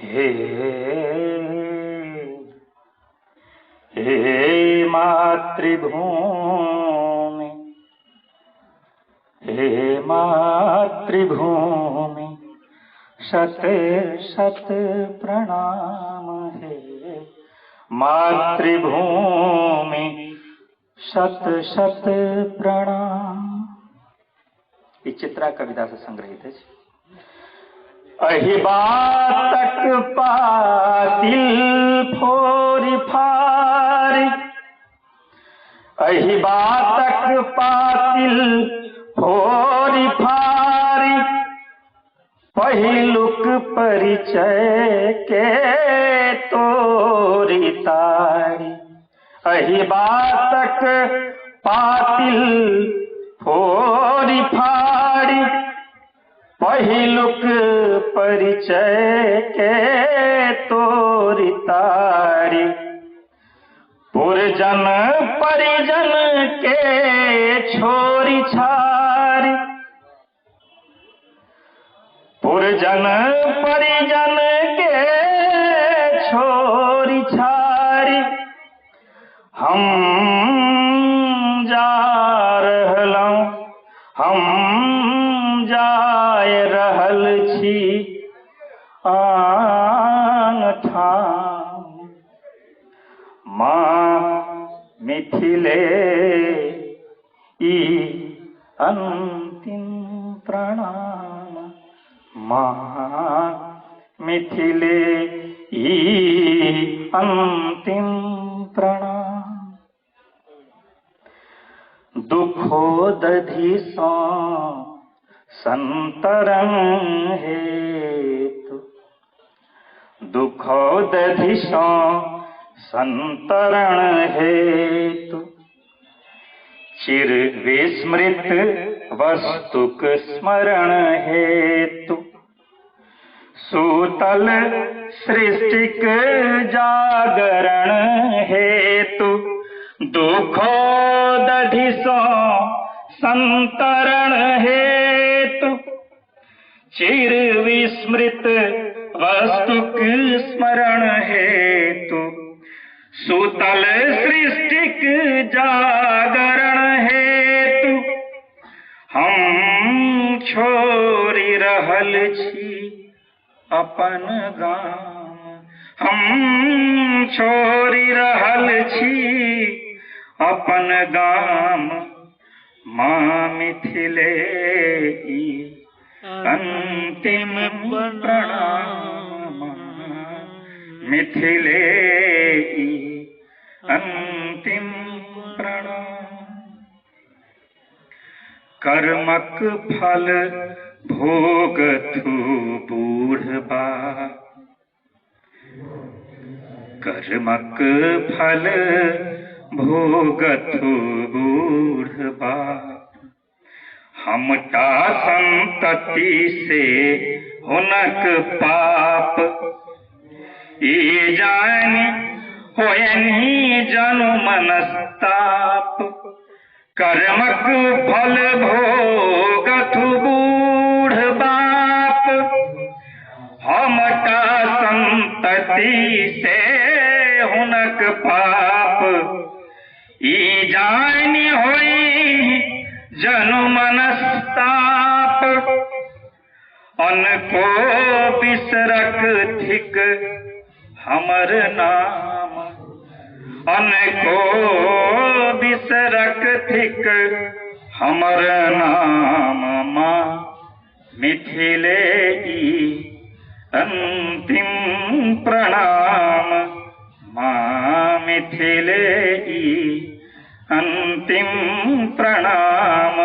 हे हे मातृभूमि, हे मातृभूमि, शत शत प्रणाम। हे मातृभूमि, शत शत प्रणाम। ये चित्रा कविता से संग्रहित है। अहिबातक पातिल फोरि फारि, अहिबातक पातिल फोरि फारि, पहिलुक परिचय के तोरि तारि। अहिबातक पातिल फोरि फारि, पहिलुक परिचय के तोरि तारि। पुरजन परिजन के छोरि छारि, पुरजन परिजन के छोरि छारि। हम जा रहलहुँ, हम जाय रहल छी आन ठाम। माँ मिथिले ई अंतिम प्रणाम। माँ मिथिले ई अंतिम प्रणाम। दुखोदधि सँ संतरण हेतु, दुखोदधि सँ संतरण हेतु। चिर विस्मृत वस्तुक स्मरण हेतु, सूतल सृष्टिक जागरण हेतु। दुखोदधि सँ संतरण हेतु, चिर विस्मृत वस्तुक स्मरण हेतु। सूतल सृष्टिक जागरण हेतु, हम छोड़ि रहल छी अपन गाम। हम छोड़ि रहल छी अपन गाम। माँ मिथिले ई अंतिम प्रणाम। मिथिले ई अंतिम प्रणाम। कर्मक फल भोगथु बूढ़बा, कर्मक फल भोगथु बूढ़बा। हमटा संतति से हुनक पाप, ई जानि होयनि जनु मनस्ताप। कर्मक फल भोगथु बूढ़ बाप, हमटा संतति से हुनक पाप। ई जानि होई जनु मनस्ताप। अनको बिसरक थिक हमर नाम, अनको बिसरक थिक हमर नाम। माँ मिथिले ई अंतिम प्रणाम। माँ मिथिले ई अंतिम प्रणाम।